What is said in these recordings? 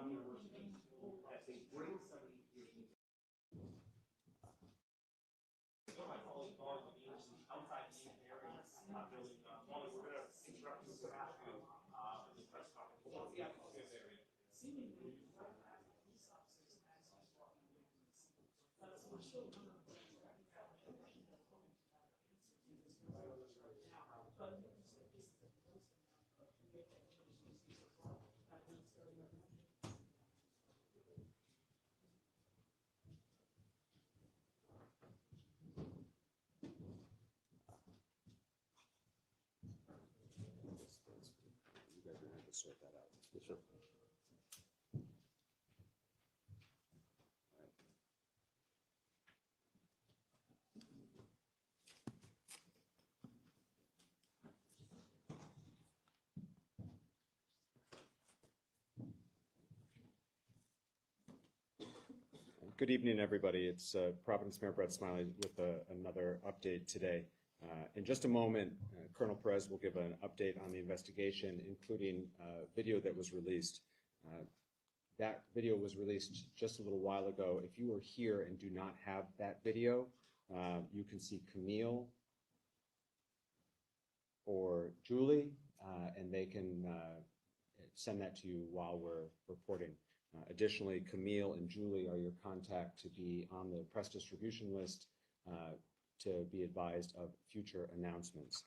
You guys are gonna have to sort that out. Yes, sir. Good evening, everybody. It's Providence Mayor Brett Smiley with another update today. In just a moment, Colonel Perez will give an update on the investigation, including video that was released. That video was released just a little while ago. If you are here and do not have that video, you can see Camille or Julie, and they can send that to you while we're reporting. Additionally, Camille and Julie are your contact to be on the press distribution list to be advised of future announcements.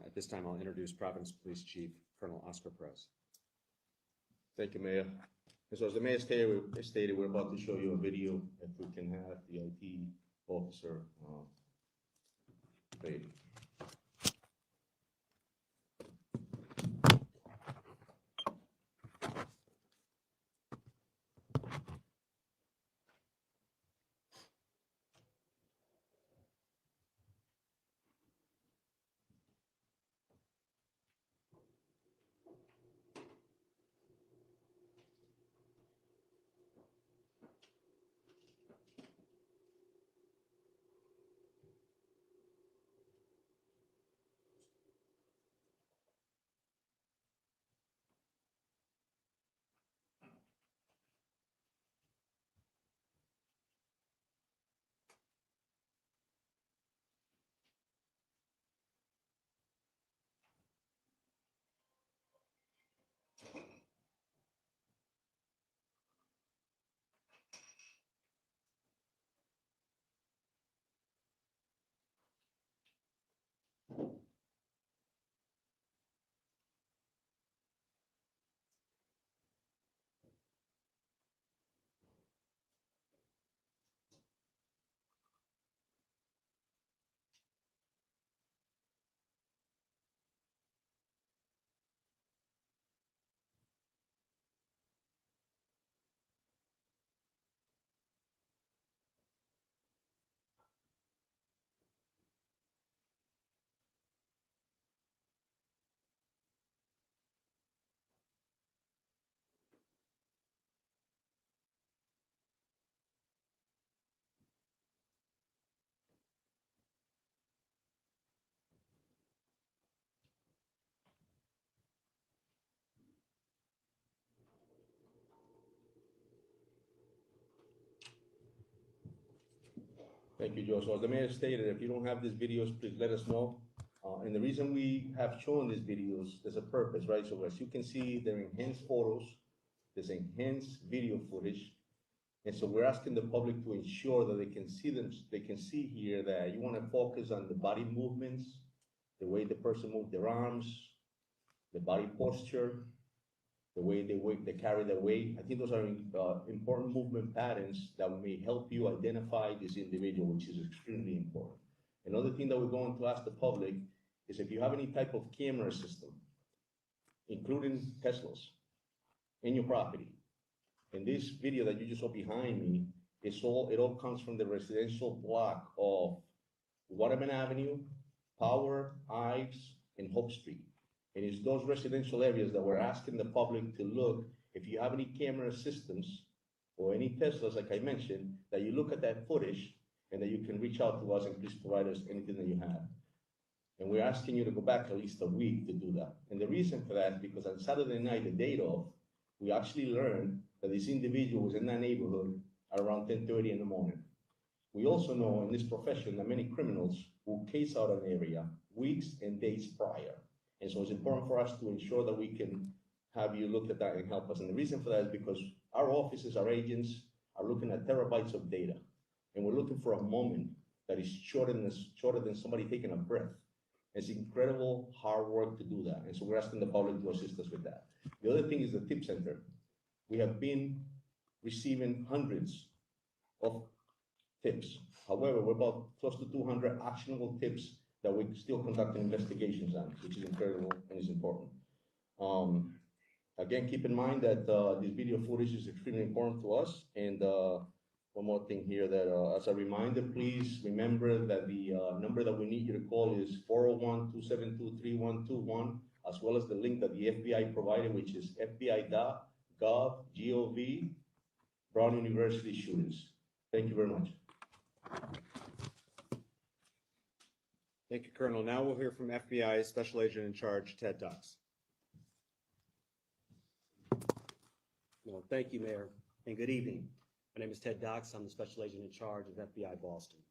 At this time, I'll introduce Providence Police Chief Colonel Oscar Perez. Thank you, Mayor. And so as the Mayor stated, we're about to show you a video if we can have the IT officer play it. Thank you, Joe. So as the Mayor stated, if you don't have these videos, please let us know. And the reason we have shown these videos, there's a purpose, right? So as you can see, they're enhanced photos, there's enhanced video footage. And so we're asking the public to ensure that they can see them, they can see here that you want to focus on the body movements, the way the person moved their arms, the body posture, the way they carry their weight. I think those are important movement patterns that may help you identify this individual, which is extremely important. Another thing that we're going to ask the public is if you have any type of camera system, including Teslas, in your property. And this video that you just saw behind me, it all comes from the residential block of Waterman Avenue, Power, Ives, and Hope Street. And it's those residential areas that we're asking the public to look, if you have any camera systems or any Teslas, like I mentioned, that you look at that footage and that you can reach out to us and please provide us anything that you have. And we're asking you to go back at least a week to do that. And the reason for that is because on Saturday night, the date of, we actually learned that this individual was in that neighborhood at around 10:30 in the morning. We also know in this profession that many criminals will case out an area weeks and days prior. And so it's important for us to ensure that we can have you look at that and help us. And the reason for that is because our offices, our agents are looking at terabytes of data. And we're looking for a moment that is shorter than somebody taking a breath. It's incredible hard work to do that. And so we're asking the public to assist us with that. The other thing is the tip center. We have been receiving hundreds of tips. However, we're about close to 200 actionable tips that we're still conducting investigations on, which is incredible and is important. Again, keep in mind that this video footage is extremely important to us. And one more thing here that as a reminder, please remember that the number that we need you to call is 401-272-3121, as well as the link that the FBI provided, which is fbi.gov, Brown University shootings. Thank you very much. Thank you, Colonel. Now we'll hear from FBI Special Agent in Charge, Ted Dux. Well, thank you, Mayor, and good evening. My name is Ted Dux. I'm the Special Agent in Charge of FBI Boston.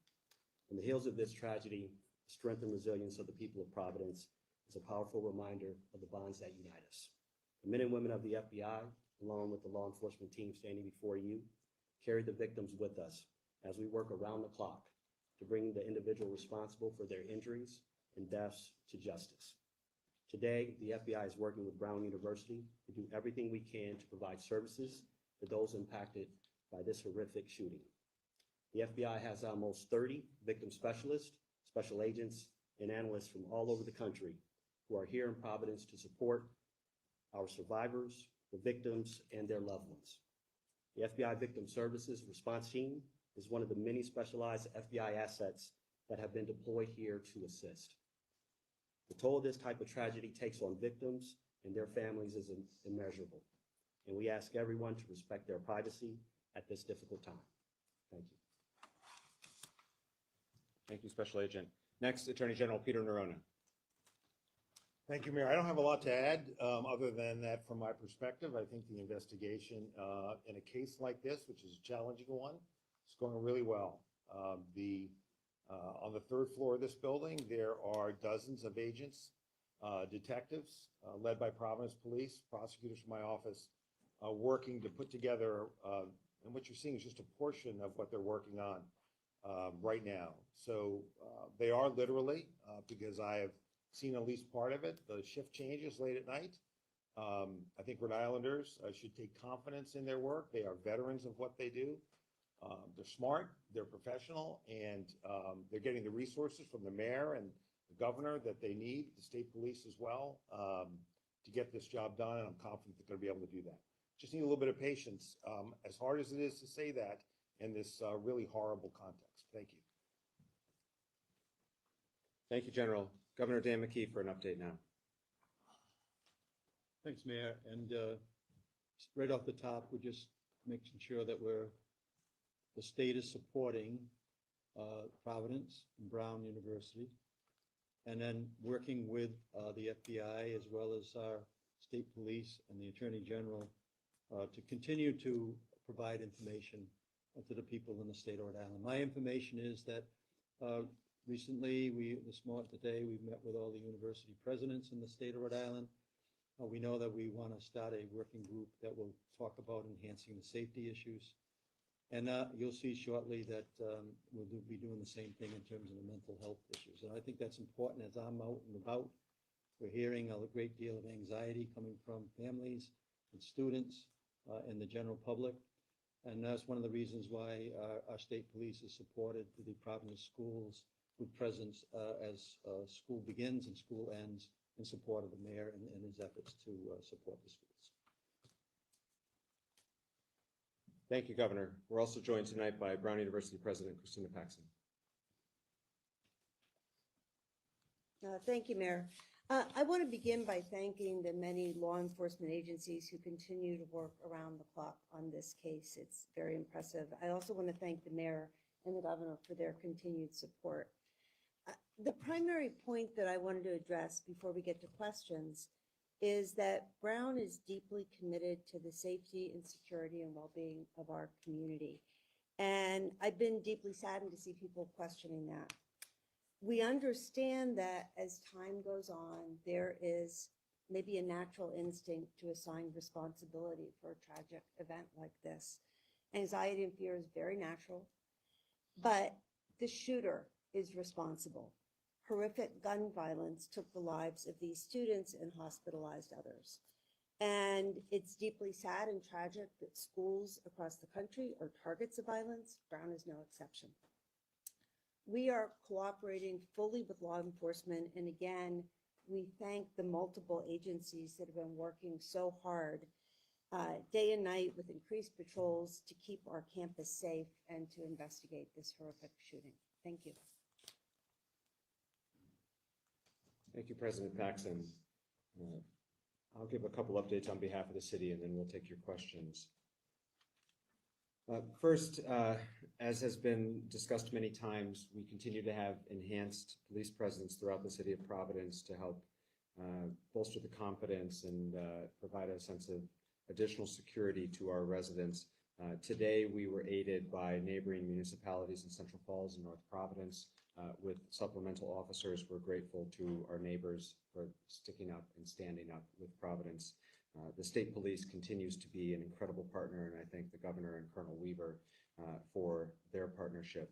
On the heels of this tragedy, the strength and resilience of the people of Providence is a powerful reminder of the bonds that unite us. The men and women of the FBI, along with the law enforcement team standing before you, carry the victims with us as we work around the clock to bring the individual responsible for their injuries and deaths to justice. Today, the FBI is working with Brown University to do everything we can to provide services to those impacted by this horrific shooting. The FBI has almost 30 victim specialists, special agents, and analysts from all over the country who are here in Providence to support our survivors, the victims, and their loved ones. The FBI Victim Services Response Team is one of the many specialized FBI assets that have been deployed here to assist. The toll this type of tragedy takes on victims and their families is immeasurable, and we ask everyone to respect their privacy at this difficult time. Thank you. Thank you, Special Agent. Next, Attorney General Peter Nerona. Thank you, Mayor. I don't have a lot to add other than that from my perspective. I think the investigation in a case like this, which is a challenging one, is going really well. On the third floor of this building, there are dozens of agents, detectives led by Providence Police, prosecutors from my office, working to put together, and what you're seeing is just a portion of what they're working on right now. So they are literally, because I have seen at least part of it, the shift changes late at night. I think Rhode Islanders should take confidence in their work. They are veterans of what they do. They're smart, they're professional, and they're getting the resources from the mayor and the governor that they need, the state police as well, to get this job done, and I'm confident they're going to be able to do that. Just need a little bit of patience, as hard as it is to say that in this really horrible context. Thank you. Thank you, General. Governor Dan McKee for an update now. Thanks, Mayor. And right off the top, we're just making sure that the state is supporting Providence and Brown University, and then working with the FBI as well as our state police and the Attorney General to continue to provide information to the people in the state of Rhode Island. My information is that recently, today, we've met with all the university presidents in the state of Rhode Island. We know that we want to start a working group that will talk about enhancing the safety issues. And you'll see shortly that we'll be doing the same thing in terms of the mental health issues. And I think that's important as I'm out and about. We're hearing a great deal of anxiety coming from families and students and the general public. And that's one of the reasons why our state police has supported the Providence schools with presence as school begins and school ends, in support of the mayor and his efforts to support the schools. Thank you, Governor. We're also joined tonight by Brown University President Christina Paxson. Thank you, Mayor. I want to begin by thanking the many law enforcement agencies who continue to work around the clock on this case. It's very impressive. I also want to thank the mayor and the governor for their continued support. The primary point that I wanted to address before we get to questions is that Brown is deeply committed to the safety and security and well-being of our community. And I've been deeply saddened to see people questioning that. We understand that as time goes on, there is maybe a natural instinct to assign responsibility for a tragic event like this. Anxiety and fear is very natural, but the shooter is responsible. Horrific gun violence took the lives of these students and hospitalized others. And it's deeply sad and tragic that schools across the country are targets of violence. Brown is no exception. We are cooperating fully with law enforcement, and again, we thank the multiple agencies that have been working so hard day and night with increased patrols to keep our campus safe and to investigate this horrific shooting. Thank you. Thank you, President Paxson. I'll give a couple updates on behalf of the city, and then we'll take your questions. First, as has been discussed many times, we continue to have enhanced police presence throughout the city of Providence to help bolster the confidence and provide a sense of additional security to our residents. Today, we were aided by neighboring municipalities in Central Falls and North Providence with supplemental officers. We're grateful to our neighbors for sticking up and standing up with Providence. The state police continues to be an incredible partner, and I thank the governor and Colonel Weaver for their partnership.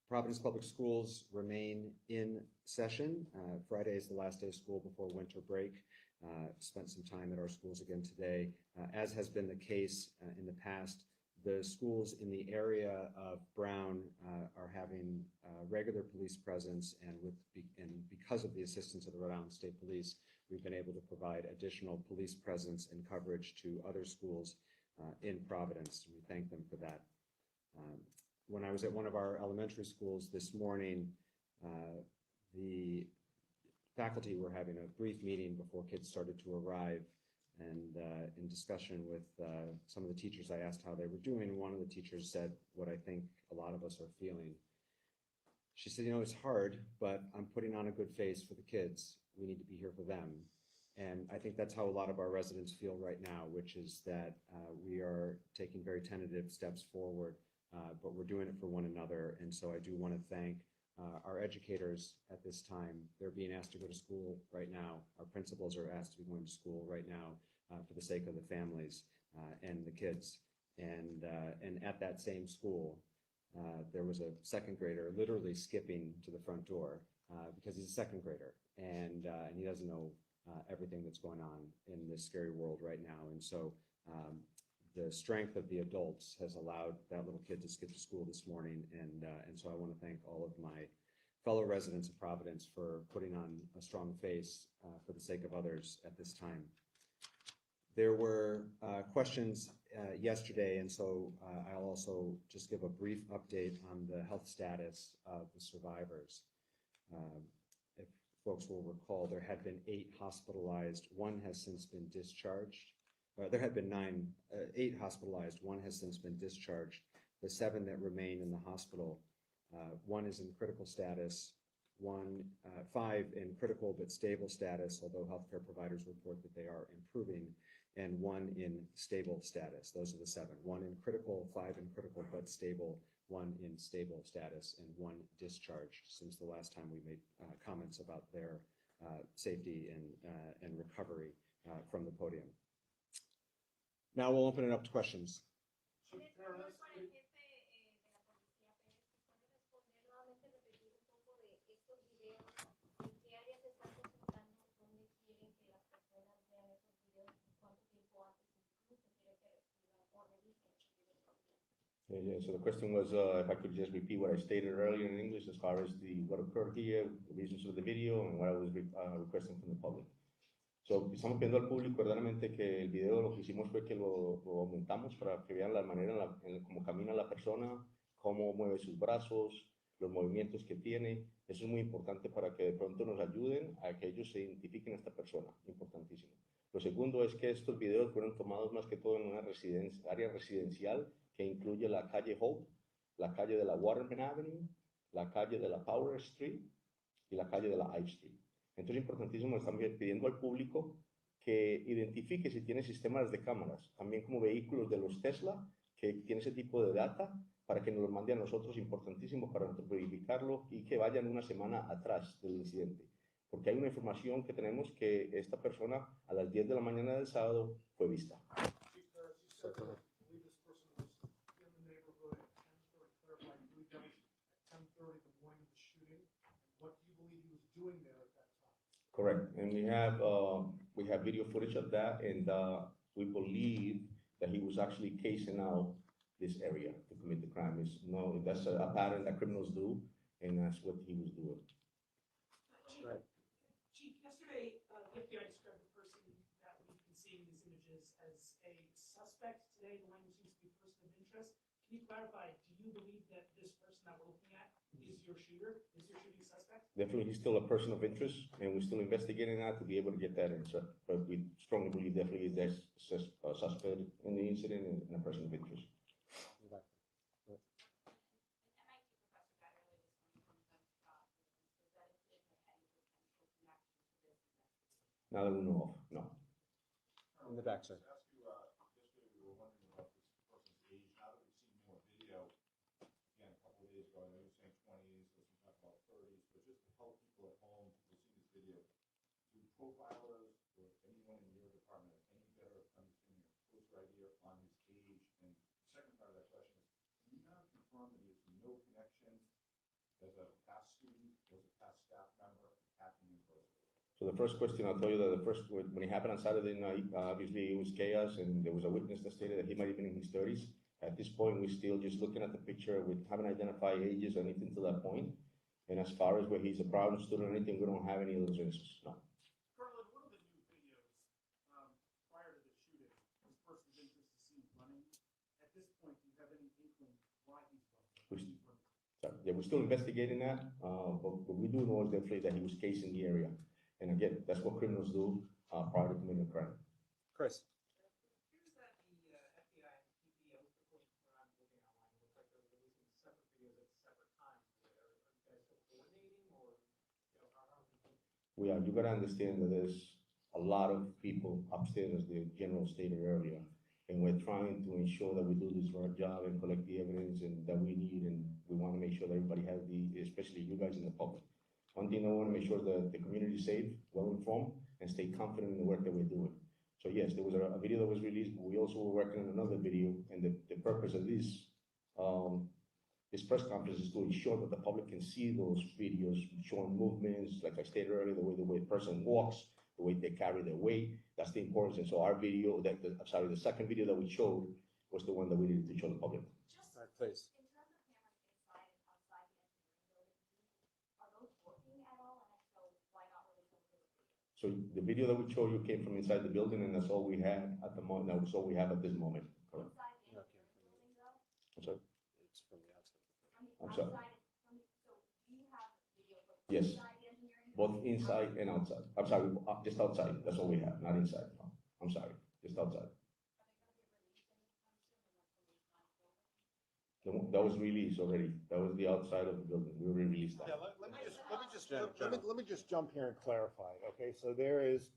Providence Public Schools remain in session. Friday is the last day of school before winter break. Spent some time at our schools again today. As has been the case in the past, the schools in the area of Brown are having regular police presence, and because of the assistance of the Rhode Island State Police, we've been able to provide additional police presence and coverage to other schools in Providence. We thank them for that. When I was at one of our elementary schools this morning, the faculty were having a brief meeting before kids started to arrive, and in discussion with some of the teachers, I asked how they were doing, and one of the teachers said what I think a lot of us are feeling. She said, you know, it's hard, but I'm putting on a good face for the kids. We need to be here for them. And I think that's how a lot of our residents feel right now, which is that we are taking very tentative steps forward, but we're doing it for one another. And so I do want to thank our educators at this time. They're being asked to go to school right now. Our principals are asked to be going to school right now for the sake of the families and the kids. And at that same school, there was a second grader literally skipping to the front door because he's a second grader, and he doesn't know everything that's going on in this scary world right now. And so the strength of the adults has allowed that little kid to skip to school this morning. And so I want to thank all of my fellow residents of Providence for putting on a strong face for the sake of others at this time. There were questions yesterday, and so I'll also just give a brief update on the health status of the survivors. If folks will recall, there had been 8 hospitalized. 1 has since been discharged. There had been 8 hospitalized. 1 has since been discharged. The 7 that remain in the hospital, 1 is in critical status, 5 in critical but stable status, although healthcare providers report that they are improving, and 1 in stable status. Those are the 7. 1 in critical, 5 in critical but stable, 1 in stable status, and 1 discharged since the last time we made comments about their safety and recovery from the podium. Now we'll open it up to questions. Yeah, so the question was if I could just repeat what I stated earlier in English as far as what occurred here, the reasons for the video, and what I was requesting from the public. So, estamos pidiendo al público verdaderamente que el video lo que hicimos fue que lo aumentamos para que vean la manera en cómo camina la persona, cómo mueve sus brazos, los movimientos que tiene. Eso es muy importante para que de pronto nos ayuden a que ellos se identifiquen a esta persona, importantísimo. Lo segundo es que estos videos fueron tomados más que todo en una área residencial que incluye la calle Hope, la calle de la Waterman Avenue, la calle de la Power Street y la calle de la Ive Street. Entonces es importantísimo, estamos pidiendo al público que identifique si tiene sistemas de cámaras, también como vehículos de los Tesla, que tiene ese tipo de data, para que nos lo mande a nosotros, importantísimo para nosotros verificarlo y que vayan una semana atrás del incidente. Porque hay una información que tenemos que esta persona a las 10 de la mañana del sábado fue vista. Correct, and we have video footage of that, and we believe that he was actually casing out this area to commit the crime. That's a pattern that criminals do, and that's what he was doing. Right. Chief, yesterday, the FBI described the person that we've been seeing in these images as a suspect. Today, the language seems to be person of interest. Can you clarify, do you believe that this person that we're looking at is your shooter, is your shooting suspect? Definitely, he's still a person of interest, and we're still investigating that to be able to get that answer. But we strongly believe definitely there's a suspect in the incident and a person of interest. Now that we know of, no. In the back, sir. Yesterday we were wondering about this person's age. Now that we've seen more video, again, a couple of days ago, I know you're saying 20s, let's talk about 30s, but just to help people at home who see this video, do profilers or anyone in your department have any better understanding or closer idea on his age? And the second part of that question is, can you now confirm that he has no connection as a past student, as a past staff member, acting in person? So the first question, I'll tell you that when it happened on Saturday night, obviously it was chaos, and there was a witness that stated that he might have been in his 30s. At this point, we're still just looking at the picture. We haven't identified ages or anything to that point. And as far as where he's a proud student or anything, we don't have any of those answers, no. Colonel, in one of the new videos prior to the shooting, this person's interest is seen running. At this point, do you have any inkling why he's running? So, yeah, we're still investigating that, but what we do know is definitely that he was casing the area. And again, that's what criminals do prior to committing a crime. Chris. It appears that the FBI and PPO, when I'm looking online, it looks like they're releasing separate videos at separate times. Are you guys still coordinating, or how are we doing? We are. You got to understand that there's a lot of people upstairs, as the general stated earlier, and we're trying to ensure that we do this right job and collect the evidence and that we need, and we want to make sure that everybody has especially you guys in the public. One thing I want to make sure that the community is safe, well-informed, and stay confident in the work that we're doing. So yes, there was a video that was released, but we also were working on another video, and the purpose of this press conference is to ensure that the public can see those videos showing movements, like I stated earlier, the way a person walks, the way they carry their weight. That's the importance. And so our video, the second video that we showed was the one that we needed to show the public. All right, please. In terms of cameras inside and outside the engineering building, are those working at all? And if so, why not release them for the video? So the video that we showed you came from inside the building, and that's all we had at the moment. That's all we have at this moment. Correct. Inside the engineering building though? I'm sorry. It's from the outside. I mean, I'm sorry. outside, so you have video from Yes. inside the engineering? Both building? inside and outside. I'm sorry, just outside. That's all we have, not inside. No, I'm sorry, just outside. That was released already. That was the outside of the building. We already released Yeah, that. let me just jump here and clarify, okay? So there is,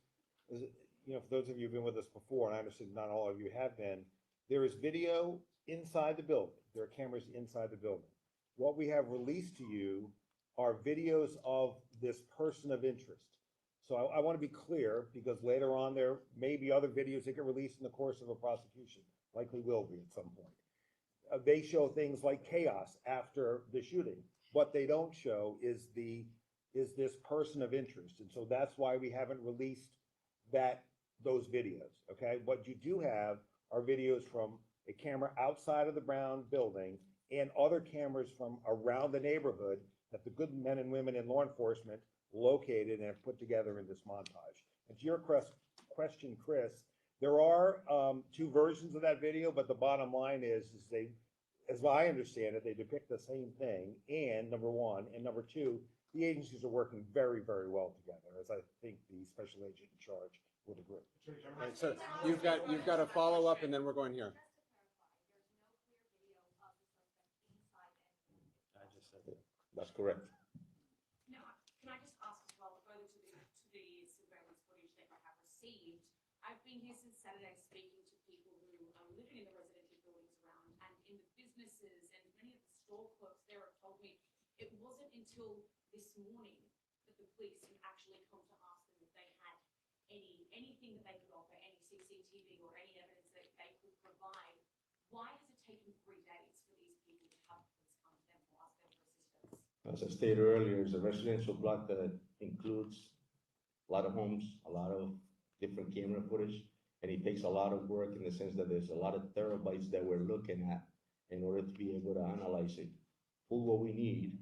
for those of you who've been with us before, and I understand not all of you have been, there is video inside the building. There are cameras inside the building. What we have released to you are videos of this person of interest. So I want to be clear, because later on there may be other videos that get released in the course of a prosecution, likely will be at some point. They show things like chaos after the shooting. What they don't show is this person of interest. And so that's why we haven't released those videos, okay? What you do have are videos from a camera outside of the Brown building and other cameras from around the neighborhood that the good men and women in law enforcement located and have put together in this montage. And to your question, Chris, there are two versions of that video, but the bottom line is they, as I understand it, they depict the same thing. And number one, and number two, the agencies are working very, very well together, as I think the special agent in charge would agree. All right, so you've got a follow-up, and then we're going here. Just to clarify, there's no clear video of the suspect inside the engineering building. I just said that. That's correct. No, can I just ask as well, further to received. I've been here since Saturday speaking to people who are living in the residential buildings around and in the businesses, and many of the store clerks there have told me it wasn't until this morning that the police have actually come to ask them if they had anything that they could offer, any CCTV or any evidence that they could provide. Why has it taken 3 days for these people to have police come to them or ask them for assistance? As I stated earlier, it's a residential block that includes a lot of homes, a lot of different camera footage, and it takes a lot of work in the sense that there's a lot of terabytes that we're looking at in order to be able to analyze it, pull what we need,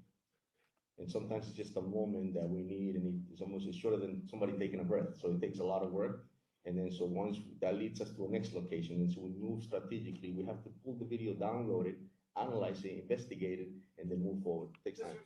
and sometimes it's just a moment that we need, and it's shorter than somebody taking a breath, so it takes a lot of work. And then so once that leads us to a next location, and so we move strategically, we have to pull the video, download it, analyze it, investigate it, and then move forward. It takes time.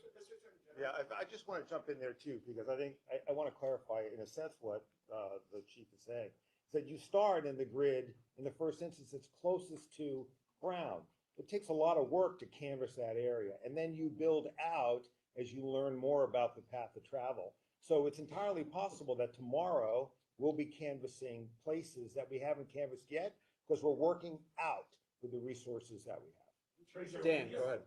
Yeah, I just want to jump in there too, because I think, I want to clarify in a sense what the chief is saying. Is that you start in the grid, in the first instance, it's closest to ground. It takes a lot of work to canvass that area, and then you build out as you learn more about the path of travel. So it's entirely possible that tomorrow we'll be canvassing places that we haven't canvassed yet, because we're working out with the resources that we have. Dan, go ahead.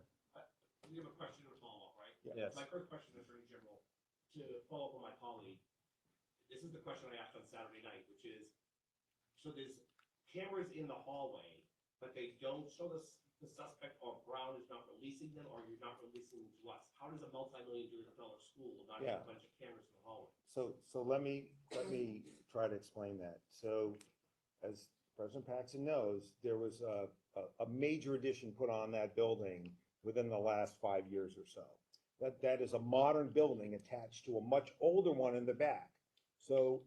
We have a question or follow-up, right? Yes. My first question, Attorney General, to follow up on my colleague, this is the question I asked on Saturday night, which is, so there's cameras in the hallway, but they don't show the suspect or Brown is not releasing them, or you're not releasing them to us. How does a multi-million-dollar school not have a bunch of cameras in the hallway? So let me try to explain that. So as President Paxton knows, there was a major addition put on that building within the last 5 years or so. That is a modern building attached to a much older one in the back. So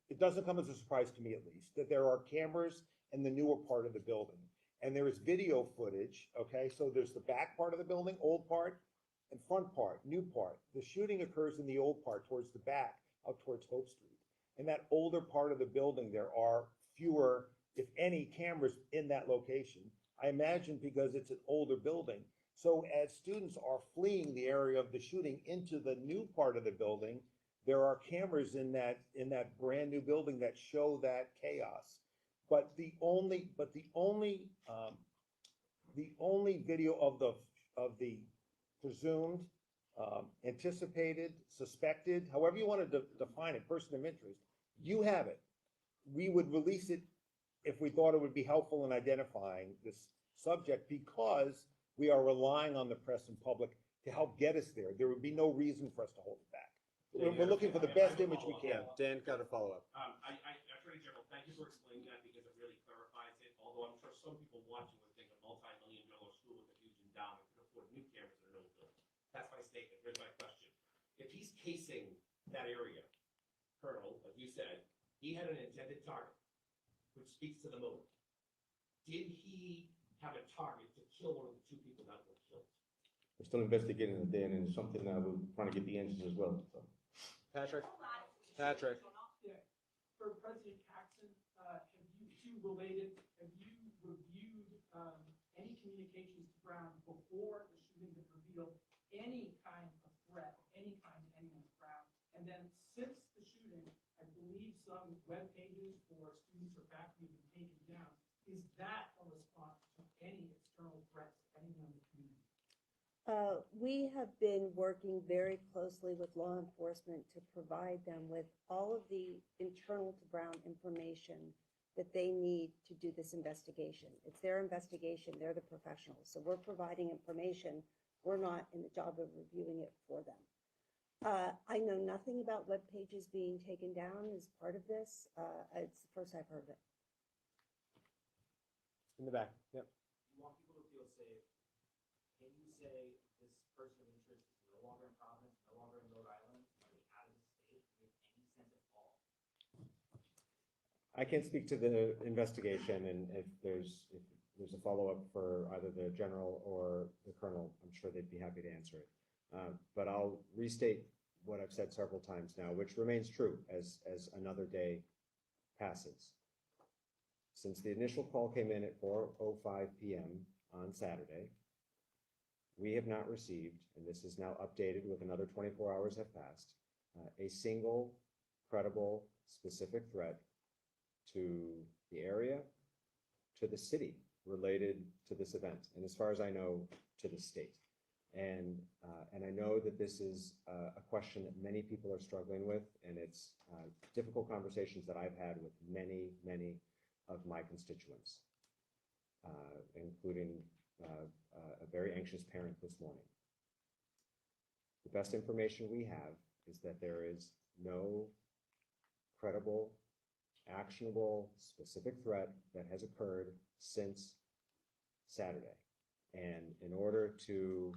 it doesn't come as a surprise to me, at least, that there are cameras in the newer part of the building. And there is video footage, okay? So there's the back part of the building, old part, and front part, new part. The shooting occurs in the old part towards the back, out towards Hope Street. In that older part of the building, there are fewer, if any, cameras in that location. I imagine because it's an older building. So as students are fleeing the area of the shooting into the new part of the building, there are cameras in that brand new building that show that chaos. But the only video of the presumed, anticipated, suspected, however you want to define it, person of interest, you have it. We would release it if we thought it would be helpful in identifying this subject, because we are relying on the press and public to help get us there. There would be no reason for us to hold it back. We're looking for the best image we can. Dan, got a follow-up. Attorney General, thank you for explaining that, because it really clarifies it. Although I'm sure some people watching would think a multi-million-dollar school with a huge endowment can afford new cameras in an old building. That's my statement. Here's my question. If he's casing that area, Colonel, like you said, he had an intended target, which speaks to the motive. Did he have a target to kill one of the 2 people that were killed? We're still investigating it, Dan, and it's something that we're trying to get the answers as well, so. Patrick? For President Paxton, have you two reviewed any communications to Brown before the shooting that revealed any kind of threat, any kind to anyone at Brown? And then since the shooting, I believe some web pages for students or faculty have been taken down. Is that a response to any external threats to anyone in the community? We have been working very closely with law enforcement to provide them with all of the internal to Brown information that they need to do this investigation. It's their investigation, they're the professionals. So we're providing information. We're not in the job of reviewing it for them. I know nothing about web pages being taken down as part of this. It's the first I've heard of it. In the back, yep. You want people to feel safe. Can you say this person of interest is no longer in Providence, no longer in Rhode Island, are they out of the state? Do you have any sense at all? I can't speak to the investigation, and if there's a follow-up for either the general or the colonel, I'm sure they'd be happy to answer it. But I'll restate what I've said several times now, which remains true as another day passes. Since the initial call came in at 4:05 p.m. on Saturday, we have not received, and this is now updated with another 24 hours have passed, a single credible, specific threat to the area, to the city related to this event, and as far as I know, to the state. And I know that this is a question that many people are struggling with, and it's difficult conversations that I've had with many, many of my constituents, including a very anxious parent this morning. The best information we have is that there is no credible, actionable, specific threat that has occurred since Saturday. And in order to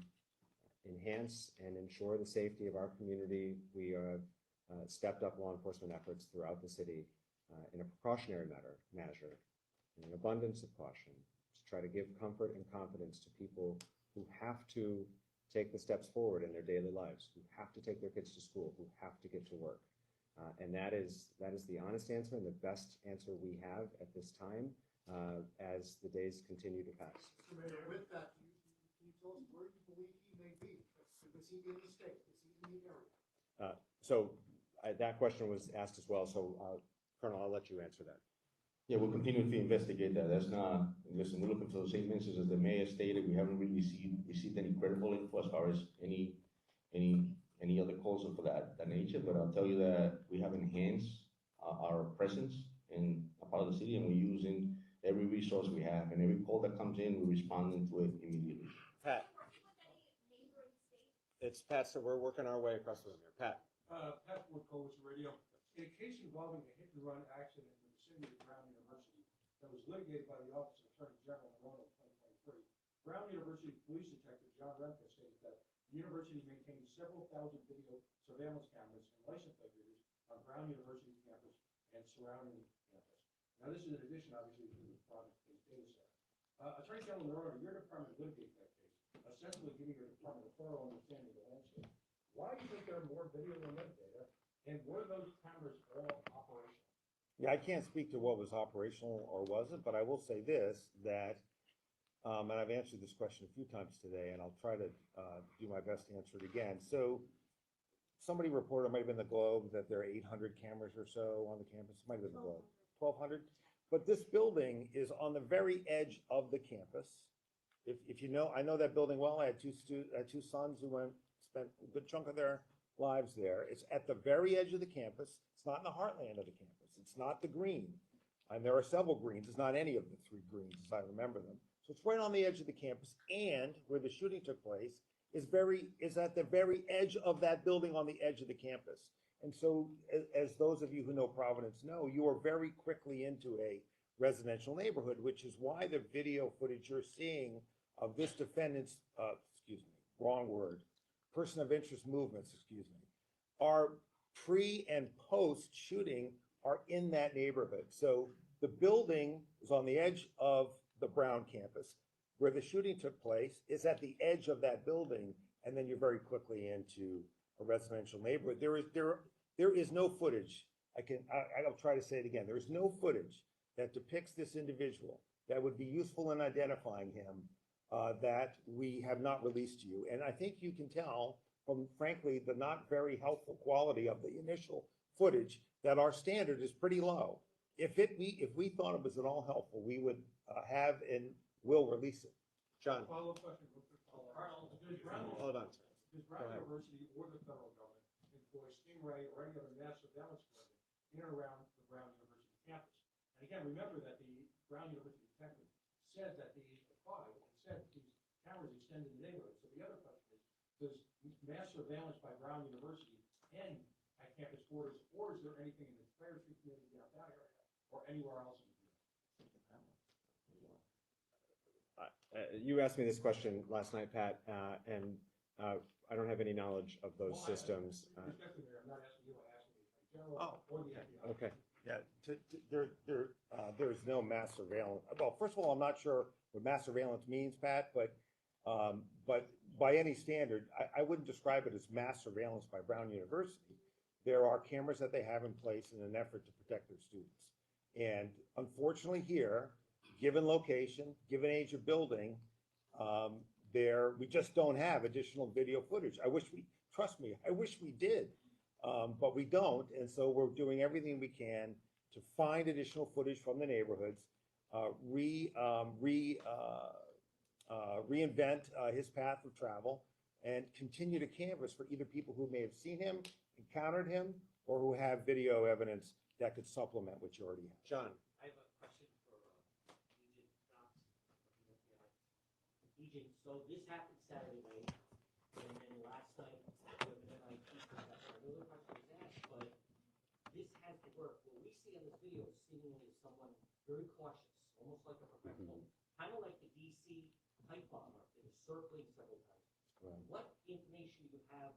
enhance and ensure the safety of our community, we have stepped up law enforcement efforts throughout the city in a precautionary measure, in an abundance of caution, to try to give comfort and confidence to people who have to take the steps forward in their daily lives, who have to take their kids to school, who have to get to work. And that is the honest answer and the best answer we have at this time as the days continue to pass. Mr. Mayor, with that, can you tell us where you believe he may be? Is he in the state? Is he in the area? So that question was asked as well, so Colonel, I'll let you answer that. Yeah, we'll continue to investigate that. That's not, listen, we're looking for the same answers as the mayor stated. We haven't really received any credible info as far as any other calls for that nature, but I'll tell you that we have enhanced our presence in a part of the city, and we're using every resource we have, and every call that comes in, we're responding to it immediately. Pat. It's Pat, so we're working our way across the room here. Pat. Pat Wood, Coalition Radio. In a case involving a hit-and-run accident in the vicinity of Brown University that was litigated by the Office of Attorney General in Roanoke 2023, Brown University Police Detective John Remka stated that the university maintains several thousand video surveillance cameras and license plate readers on Brown University campus and surrounding campus. Now, this is in addition, obviously, to the Providence-based data center. Attorney General in Roanoke, your department litigated that case, essentially giving your department a thorough understanding of the landscape. Why do you think there are more video than metadata, and were those cameras all operational? Yeah, I can't speak to what was operational or wasn't, but I will say this, that, and I've answered this question a few times today, and I'll try to do my best to answer it again. So somebody reported, it might have been the Globe, that there are 800 cameras or so on the campus. It might have been the Globe, 1,200. But this building is on the very edge of the campus. If you know, I know that building well. I had two sons who spent a good chunk of their lives there. It's at the very edge of the campus. It's not in the heartland of the campus. It's not the green. And there are several greens. It's not any of the three greens as I remember them. So it's right on the edge of the campus, and where the shooting took place is at the very edge of that building on the edge of the campus. And so as those of you who know Providence know, you are very quickly into a residential neighborhood, which is why the video footage you're seeing of this defendant's, wrong word, person of interest movements, are pre and post shooting are in that neighborhood. So the building is on the edge of the Brown campus. Where the shooting took place is at the edge of that building, and then you're very quickly into a residential neighborhood. There is no footage. I'll try to say it again. There is no footage that depicts this individual that would be useful in identifying him that we have not released to you. And I think you can tell from, frankly, the not very helpful quality of the initial footage that our standard is pretty low. If we thought it was at all helpful, we would have and will release it. John. Follow-up question. Hold on. Does Brown University or the federal government employ Stingray or any other mass surveillance program in or around the Brown University campus? And again, remember that the Brown University detective said that these applied and said that these cameras extended the neighborhood. So the other question is, does mass surveillance by Brown University end at campus borders, or is there anything in the Clare Street community downtown area or anywhere else in the community? You asked me this question last night, Pat, and I don't have any knowledge of those systems. I'm not asking you, I'm asking the Attorney General or the FBI. Okay. Yeah, there's no mass surveillance. Well, first of all, I'm not sure what mass surveillance means, Pat, but by any standard, I wouldn't describe it as mass surveillance by Brown University. There are cameras that they have in place in an effort to protect their students. And unfortunately here, given location, given age of building, we just don't have additional video footage. I wish we did. But we don't, and so we're doing everything we can to find additional footage from the neighborhoods, reinvent his path of travel, and continue to canvass for either people who may have seen him, encountered him, or who have video evidence that could supplement what you already have. John? I have a question for Agent Knox from the FBI. Agent, so this happened Saturday night, and then last night, the MIT professor, I know the question was asked, but this has to work. What we see on this video seemingly is someone very cautious, almost like a professional, kind of like the DC pipe bomber that is circling several times. Right. What information do you have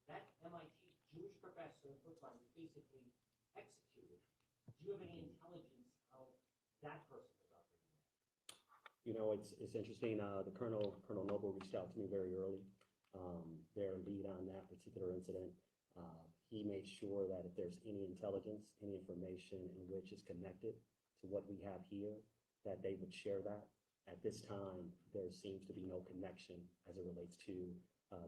that MIT Jewish professor in Brookline was basically executed? Do you have any intelligence how that person was operating? You know, it's interesting, the Colonel Noble reached out to me very early, their lead on that particular incident. He made sure that if there's any intelligence, any information in which is connected to what we have here, that they would share that. At this time, there seems to be no connection as it relates to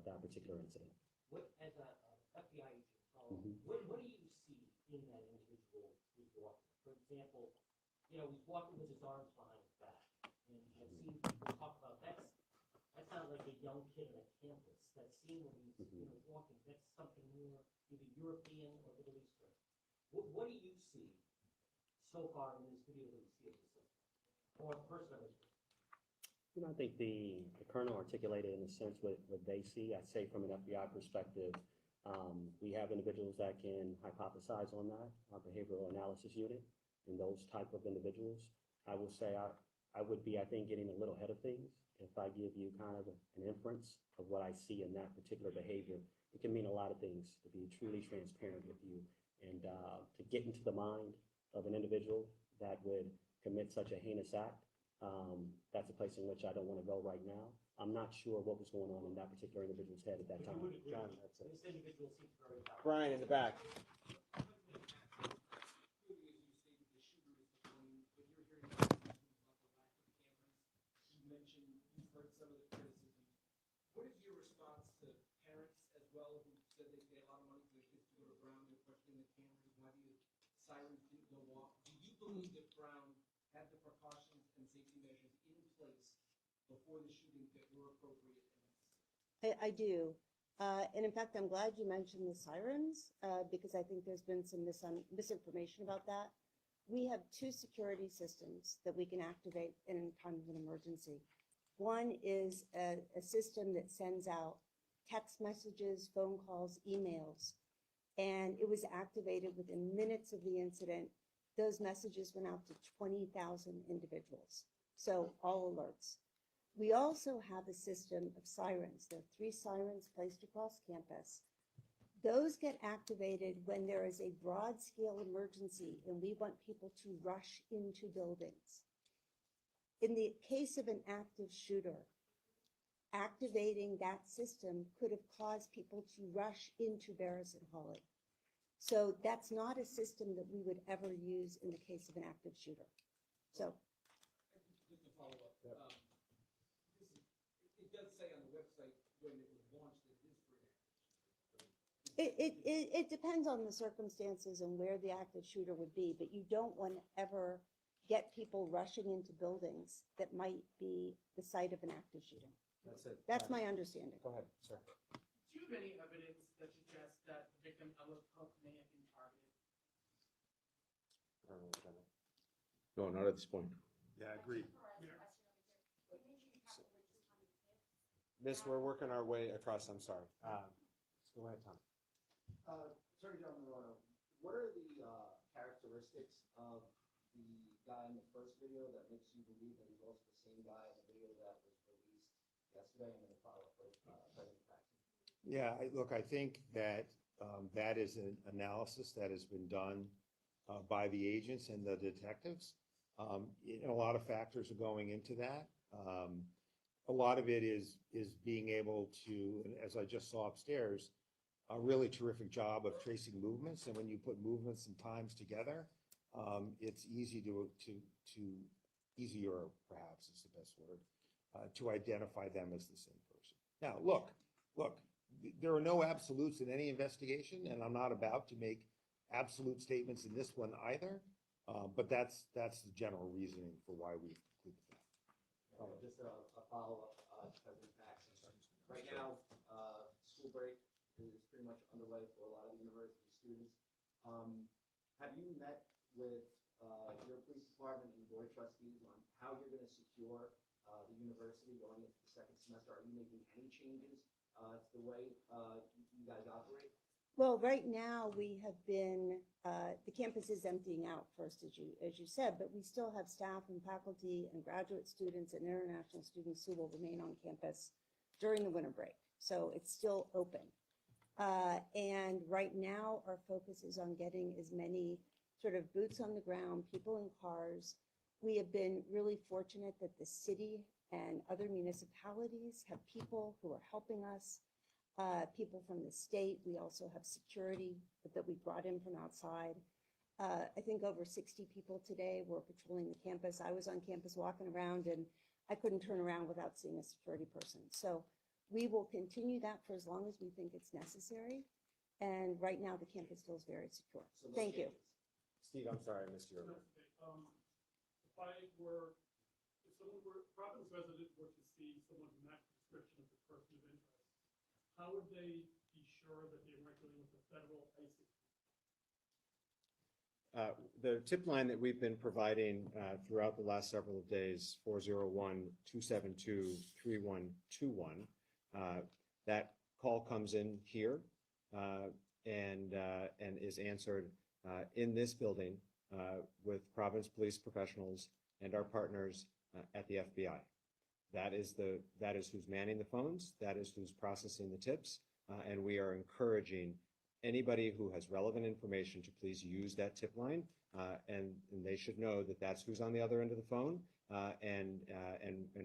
that particular incident. What, as a FBI agent, Mhm. what do you see in that individual who's walking? For example, you know, he's walking with his arms behind his back, and I've seen people talk about that's not like a young kid on a campus. That scene when he's you know walking, that's something more either European or Middle Eastern. What do you see so far in this video that we see of the system or the person of interest? You know, I think the Colonel articulated in a sense what they see. I'd say from an FBI perspective, we have individuals that can hypothesize on that, our behavioral analysis unit, and those type of individuals. I will say I would be, I think, getting a little ahead of things if I give you kind of an inference of what I see in that particular behavior. It can mean a lot of things, to be truly transparent with you, and to get into the mind of an individual that would commit such a heinous act. That's a place in which I don't want to go right now. I'm not sure what was going on in that particular individual's head at that But time. you would agree, John, that's it. this individual seems very powerful. Brian in the back. You mentioned, you've heard some of the criticisms. What is your response to parents as well who said they pay a lot of money for their kids to go to Brown, they're questioning the cameras, why the sirens didn't go off? Do you believe that Brown had the precautions and safety measures in place before the shooting that were appropriate and necessary? I do. And in fact, I'm glad you mentioned the sirens, because I think there's been some misinformation about that. We have two security systems that we can activate in time of an emergency. One is a system that sends out text messages, phone calls, emails, and it was activated within minutes of the incident. Those messages went out to 20,000 individuals, so all alerts. We also have a system of sirens. There are 3 sirens placed across campus. Those get activated when there is a broad-scale emergency and we want people to rush into buildings. In the case of an active shooter, activating that system could have caused people to rush into Barris and Hawley. So that's not a system that we would ever use in the case of an active shooter. So. Just to follow up, it does say on the website when it was launched that it is for an active shooter. It depends on the circumstances and where the active shooter would be, but you don't want to ever get people rushing into buildings that might be the site of an active shooting. That's it. That's my understanding. Go ahead, sir. Do you have any evidence that suggests that the victim, Ellis Cook, may have been targeted? No, not at this point. Yeah, I agree. Miss, we're working our way across, I'm sorry. Go ahead, Tom. Attorney General Morano, what are the characteristics of the guy in the first video that makes you believe that he's also the same guy in the video that was released yesterday and in the follow-up with President Jackson? Yeah, look, I think that that is an analysis that has been done by the agents and the detectives. And a lot of factors are going into that. A lot of it is being able to, as I just saw upstairs, a really terrific job of tracing movements. And when you put movements and times together, it's easy easier perhaps is the best word, to identify them as the same person. Now, look, there are no absolutes in any investigation, and I'm not about to make absolute statements in this one either. But that's the general reasoning for why we concluded that. Just a follow-up, President Max. Right now, school break is pretty much underway for a lot of university students. Have you met with your police department and board trustees on how you're going to secure the university going into the second semester? Are you making any changes to the way you guys operate? Well, right now, we have been, the campus is emptying out first, as you said, but we still have staff and faculty and graduate students and international students who will remain on campus during the winter break. So it's still open. And right now, our focus is on getting as many sort of boots on the ground, people in cars. We have been really fortunate that the city and other municipalities have people who are helping us. People from the state. We also have security that we brought in from outside. I think over 60 people today were patrolling the campus. I was on campus walking around and I couldn't turn around without seeing a security person. So we will continue that for as long as we think it's necessary. And right now the campus feels very secure. So no Thank you. changes. Steve, I'm sorry, I missed your. If someone were, Providence resident were to see someone who matched the description of the person of interest, how would they be sure that they weren't dealing with a federal ICE? The tip line that we've been providing throughout the last several days, 401-272-3121, that call comes in here and is answered in this building with Providence police professionals and our partners at the FBI. That is who's manning the phones. That is who's processing the tips. And we are encouraging anybody who has relevant information to please use that tip line. And they should know that that's who's on the other end of the phone. And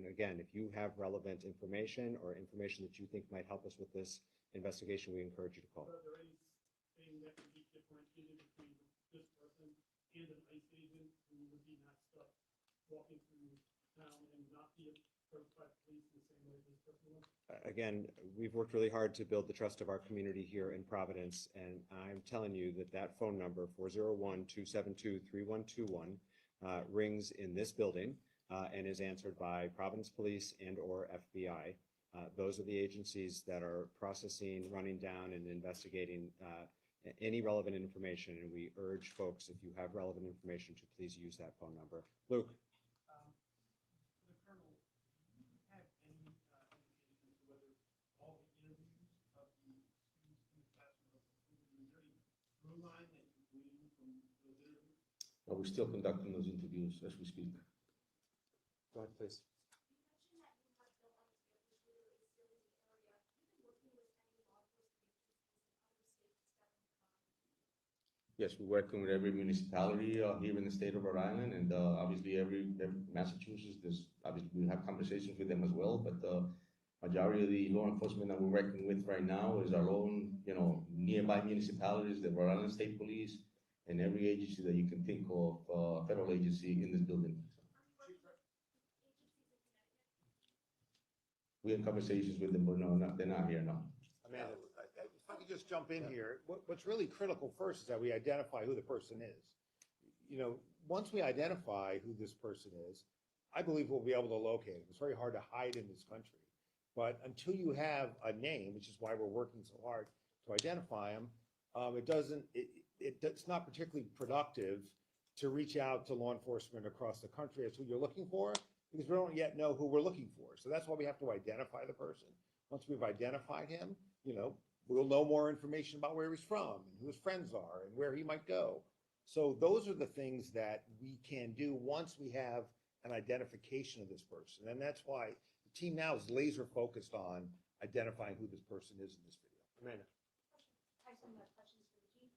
again, if you have relevant information or information that you think might help us with this investigation, we encourage you to call. Are there anything that can be differentiated between this person and an ICE agent who would be not stuck walking through town and not be approached by police in the same way this person was? Again, we've worked really hard to build the trust of our community here in Providence, and I'm telling you that phone number, 401-272-3121, rings in this building and is answered by Providence Police and/or FBI. Those are the agencies that are processing, running down, and investigating any relevant information, and we urge folks, if you have relevant information, to please use that phone number. Luke? The Colonel, do you have any indication as to whether all the interviews of the students in the classroom are completed? Is there any through line that you glean from those interviews? We're still conducting those interviews as we speak. Go ahead, please. Yes, we're working with every municipality here in the state of Rhode Island, and obviously every Massachusetts. Obviously we have conversations with them as well, but majority of the law enforcement that we're working with right now is our own, nearby municipalities, the Rhode Island State Police, and every agency that you can think of, federal agency in this building. We have conversations with them, but no, they're not here, no. Amanda, if I could just jump in here, what's really critical first is that we identify who the person is. Once we identify who this person is, I believe we'll be able to locate him. It's very hard to hide in this country. But until you have a name, which is why we're working so hard to identify him, it's not particularly productive to reach out to law enforcement across the country as who you're looking for, because we don't yet know who we're looking for. So that's why we have to identify the person. Once we've identified him, we'll know more information about where he's from and who his friends are and where he might go. So those are the things that we can do once we have an identification of this person. And that's why the team now is laser focused on identifying who this person is in this video. Amanda. I have some questions for the chief.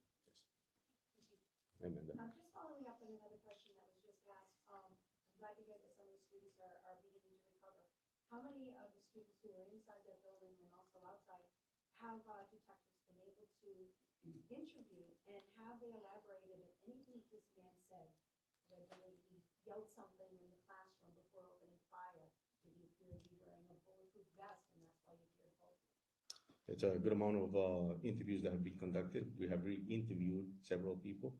Amanda. Just following up on another question that was just asked, I'm glad to hear that some of the students are beginning to recover. How many of the students who are inside their building and also outside have detectives been able to interview, and have they elaborated on anything this man said? Whether he yelled something in the classroom before opening fire, did he appear to be wearing a bulletproof vest, and that's why you feared both? It's a good amount of interviews that have been conducted. We have re-interviewed several people.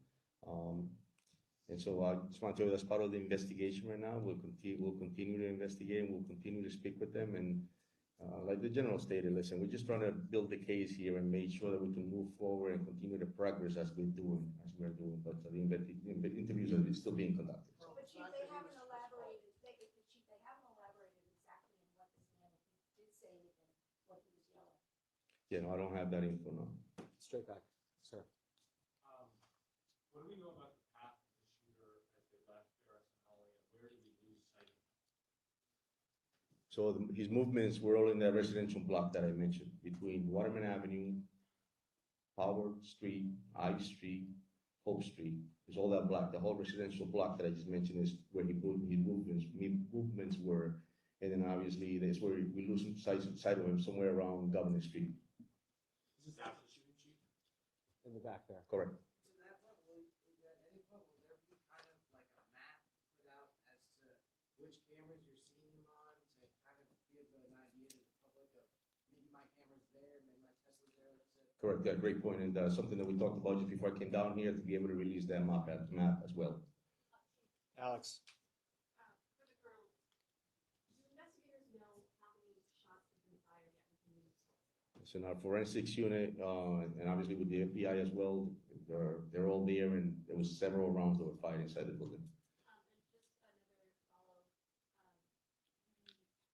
And so I just want to tell you that's part of the investigation right now. We'll continue to investigate and we'll continue to speak with them. And like the general stated, listen, we're just trying to build the case here and make sure that we can move forward and continue the progress as we're doing. But the interviews are still being conducted. But Chief, they haven't elaborated, Chief, they haven't elaborated exactly on what this man did say and what he was yelling. Yeah, no, I don't have that info now. Straight back, sir. What do we know about the path of the shooter as they left Barrett and where did we lose sight of him? So his movements were all in that residential block that I mentioned, between Waterman Avenue, Howard Street, Ivy Street, Hope Street. It's all that block. The whole residential block that I just mentioned is where his movements were. And then obviously that's where we lose sight of him somewhere around Governor Street. This is after the shooting, Chief? In the back there. Correct. To that point, at any point, will there be kind of like a map put out as to which cameras you're seeing them on to kind of give an idea to the public of maybe my camera's there, maybe my Tesla's there, that's it? Correct. Yeah, great point. And something that we talked about just before I came down here to be able to release that map as well. Alex? For the girl, do investigators know how many shots have been fired yet within these stores? It's in our forensics unit, and obviously with the FBI as well. They're all there, and there was several rounds that were fired inside the building. And just another follow,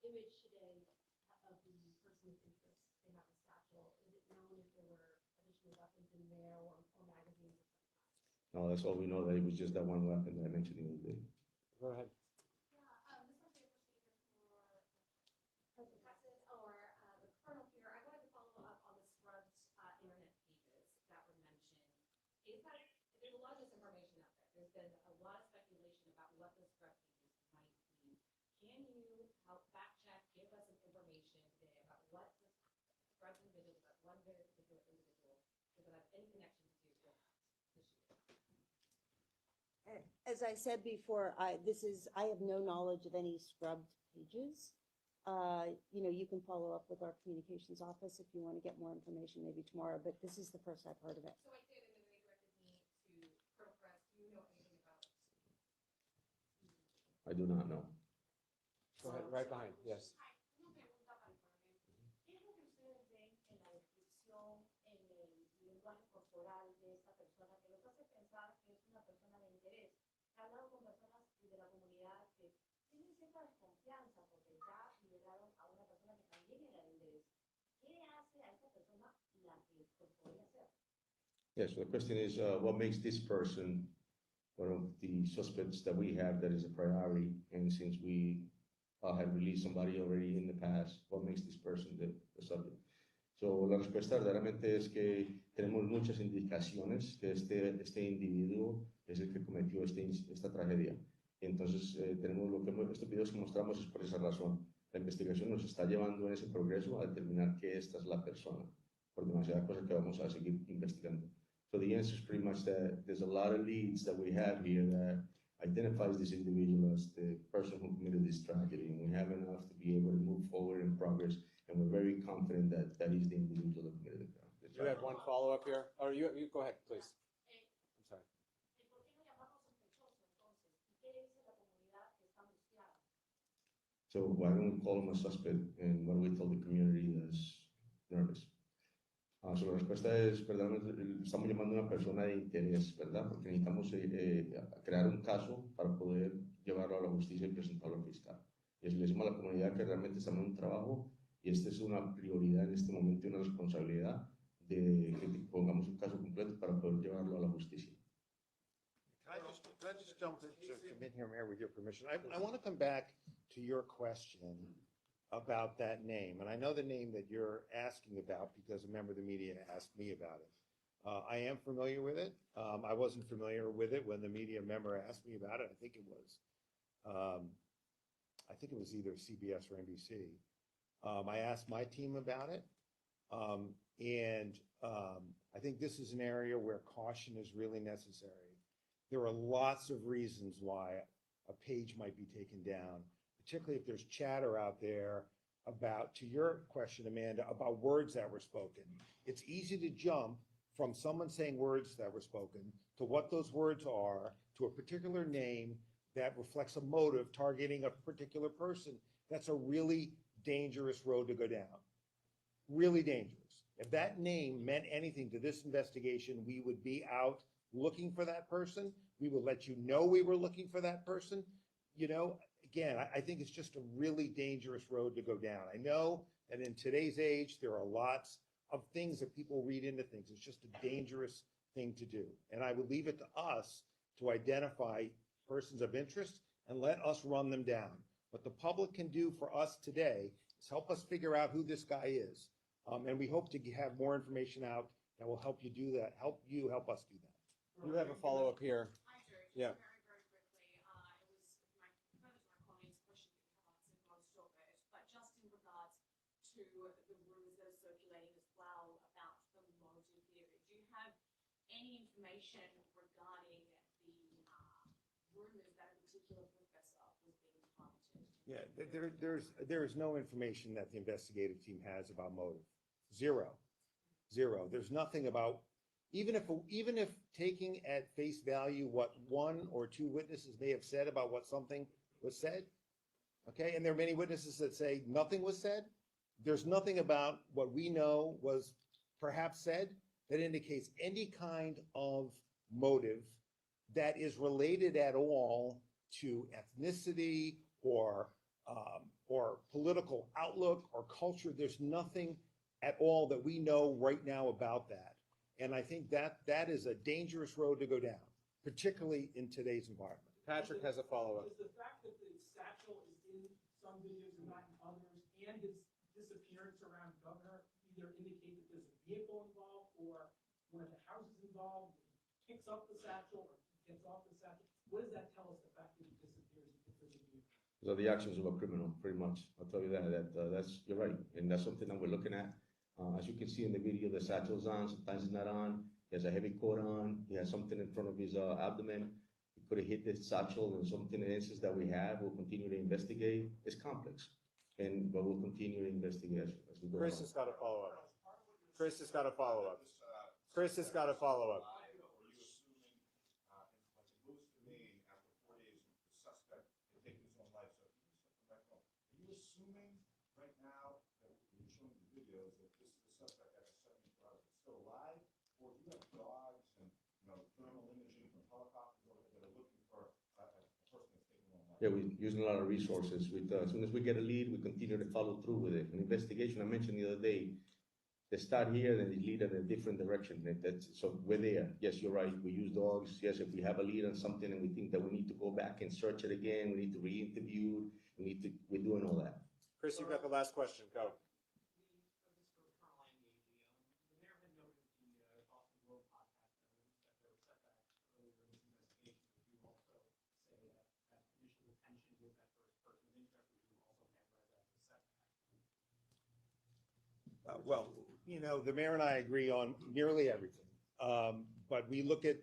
the image today of the person of interest, they have a satchel. Is it known if there were additional weapons in there or magazines or something? No, that's all we know, that it was just that one weapon that I mentioned the other day. Go ahead. Yeah, this must be a procedure for President or the colonel here. I wanted to follow up on the Scrubs internet pages that were mentioned. Is that, there's a lot of disinformation out there. There's been a lot of speculation about what the Scrub pages might be. Can you help fact check, give us some information today about what the Scrubs individuals, about one very particular individual, does it have any connection to perhaps the shooting? As I said before, I have no knowledge of any scrubbed pages. You can follow up with our communications office if you want to get more information maybe tomorrow, but this is the first I've heard of it. So I did, and then they directed me to Colonel Press. Do you know anything about? I do not know. Go ahead, right behind, yes. Una pregunta para el coronel. ¿Qué es lo que ustedes ven en la descripción, en el lenguaje corporal de esta persona que los hace pensar que es una persona de interés? He hablado con personas de la comunidad que tienen cierta desconfianza porque ya liberaron a una persona que también era de interés. ¿Qué hace a esta persona la que podría ser? Yes, so the question is, what makes this person one of the suspects that we have that is a priority? And since we have released somebody already in the past, what makes this person the subject? So, la respuesta verdaderamente es que tenemos muchas indicaciones que este individuo es el que cometió esta tragedia. Entonces, estos videos que mostramos es por esa razón. La investigación nos está llevando en ese progreso a determinar que esta es la persona, por demasiadas cosas que vamos a seguir investigando. So the answer is pretty much that there's a lot of leads that we have here that identifies this individual as the person who committed this tragedy, and we have enough to be able to move forward in progress, and we're very confident that that is the individual that committed the crime. You had one follow-up here? Or you go ahead, please. I'm sorry. ¿Por qué no llamarlo sospechoso entonces? ¿Y qué dice la comunidad que está angustiada? So why don't we call him a suspect, and what do we tell the community that's nervous? So la respuesta es, verdaderamente, estamos llamando a una persona de interés, ¿verdad? Porque necesitamos crear un caso para poder llevarlo a la justicia y presentarlo al fiscal. Y eso le decimos a la comunidad que realmente estamos en un trabajo y esta es una prioridad en este momento y una responsabilidad de que pongamos un caso completo para poder llevarlo a la justicia. Can I just jump in here, Mayor, with your permission? I want to come back to your question about that name. And I know the name that you're asking about because a member of the media asked me about it. I am familiar with it. I wasn't familiar with it when the media member asked me about it. I think it was either CBS or NBC. I asked my team about it. I think this is an area where caution is really necessary. There are lots of reasons why a page might be taken down, particularly if there's chatter out there about, to your question, Amanda, about words that were spoken. It's easy to jump from someone saying words that were spoken to what those words are, to a particular name that reflects a motive targeting a particular person. That's a really dangerous road to go down. Really dangerous. If that name meant anything to this investigation, we would be out looking for that person. We would let you know we were looking for that person. You know, again, I think it's just a really dangerous road to go down. I know that in today's age, there are lots of things that people read into things. It's just a dangerous thing to do. And I would leave it to us to identify persons of interest and let us run them down. What the public can do for us today is help us figure out who this guy is. And we hope to have more information out that will help you do that, help us do that. You have a follow-up here. I do. Yeah. Very, very quickly. It was my further to my colleague's question that you answered most of it, but just in regards to the rumors that are circulating as well about the motive here, do you have any information regarding the rumors that a particular professor was being targeted? Yeah, there's no information that the investigative team has about motive. Zero. There's nothing about, even if taking at face value what one or two witnesses may have said about what something was said, okay, and there are many witnesses that say nothing was said, there's nothing about what we know was perhaps said that indicates any kind of motive that is related at all to ethnicity or political outlook or culture. There's nothing at all that we know right now about that. And I think that is a dangerous road to go down, particularly in today's environment. Patrick has a follow-up. Is the fact that the satchel is in some videos and not in others, and his disappearance around Governor, either indicate that there's a vehicle involved or one of the houses involved, he picks up the satchel or gets off the satchel? What does that tell us, the fact that he disappears if there's a vehicle? So the actions of a criminal, pretty much. I'll tell you that's, you're right. And that's something that we're looking at. As you can see in the video, the satchel's on, sometimes it's not on. He has a heavy coat on. He has something in front of his abdomen. He could have hit the satchel and something in instances that we have. We'll continue to investigate. It's complex. But we'll continue to investigate as we go Chris along. has got a follow-up. Chris has got a follow-up. Chris has got a follow-up. Are you assuming, like it moves to me after 4 days, the suspect had taken his own life, so he was back home. Are you assuming right now that when you're showing the videos that this is the suspect after 74 hours is still alive? Or do you have dogs and, thermal imaging from helicopters over there that are looking for a person that's taken their own life? Yeah, we're using a lot of resources. As soon as we get a lead, we continue to follow through with it. An investigation, I mentioned the other day, they start here, then they lead in a different direction. So we're there. Yes, you're right. We use dogs. Yes, if we have a lead on something and we think that we need to go back and search it again, we need to re-interview, we're doing all that. Chris, you've got the last question. Go. Well, the mayor and I agree on nearly everything. But we look at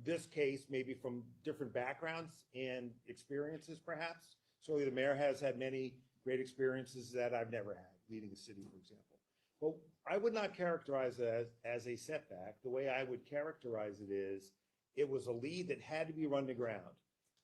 this case maybe from different backgrounds and experiences, perhaps. Certainly, the mayor has had many great experiences that I've never had, leading a city, for example. Well, I would not characterize it as a setback. The way I would characterize it is, it was a lead that had to be run to ground.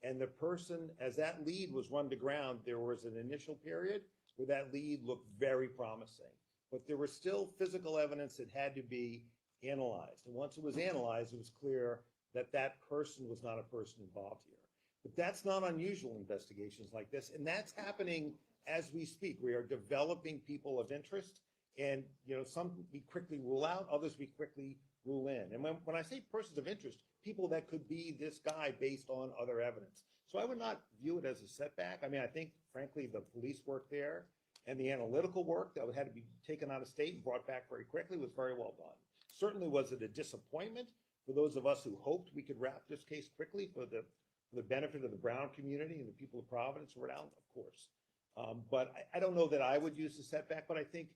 And the person, as that lead was run to ground, there was an initial period where that lead looked very promising. But there was still physical evidence that had to be analyzed. And once it was analyzed, it was clear that that person was not a person involved here. But that's not unusual in investigations like this. And that's happening as we speak. We are developing people of interest. And some we quickly rule out, others we quickly rule in. And when I say persons of interest, people that could be this guy based on other evidence. So I would not view it as a setback. I mean, I think, frankly, the police work there and the analytical work that had to be taken out of state and brought back very quickly was very well done. Certainly, was it a disappointment for those of us who hoped we could wrap this case quickly for the benefit of the Brown community and the people of Providence, Rhode Island? Of course. But I don't know that I would use a setback, but I think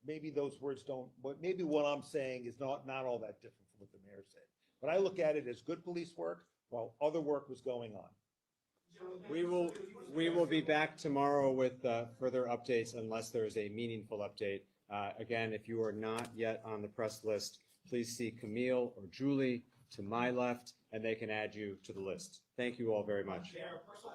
maybe those words don't, but maybe what I'm saying is not all that different from what the mayor said. But I look at it as good police work while other work was going on. We will be back tomorrow with further updates unless there is a meaningful update. Again, if you are not yet on the press list, please see Camille or Julie to my left, and they can add you to the list. Thank you all very much. Mayor, personal